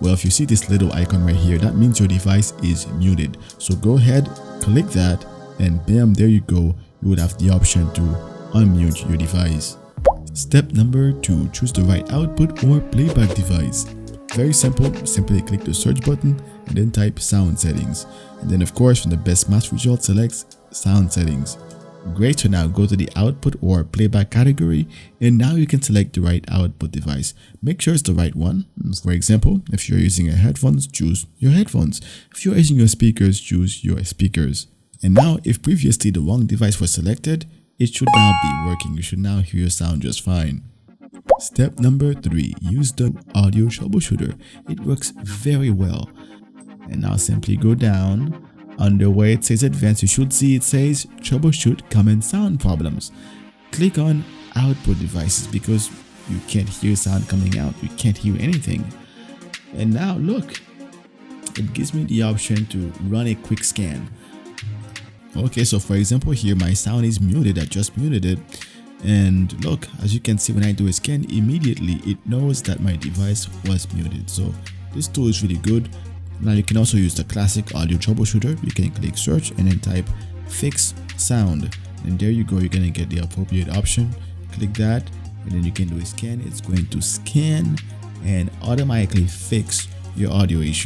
Well, if you see this little icon right here, that means your device is muted. So go ahead, click that, and bam, there you go. You would have the option to unmute your device. Step number 2, choose the right output or playback device. Very simple, simply click the search button and then type sound settings. And then of course from the best match result, select sound settings. Great, so now go to the output or playback category and now you can select the right output device. Make sure it's the right one. For example, if you're using your headphones, choose your headphones. If you're using your speakers, choose your speakers. And now if previously the wrong device was selected, it should now be working. You should now hear your sound just fine. Step number 3, use the audio troubleshooter. It works very well. And now simply go down. Under where it says advanced, you should see it says troubleshoot common sound problems. Click on output devices because you can't hear sound coming out. You can't hear anything. And now look, it gives me the option to run a quick scan. Okay, so for example here my sound is muted. I just muted it, and look, as you can see, when I do a scan, immediately it knows that my device was muted. So this tool is really good. Now you can also use the classic audio troubleshooter. You can click search and then type fix sound, and there you go, you're gonna get the appropriate option. Click that and then you can do a scan. It's going to scan and automatically fix your audio issue.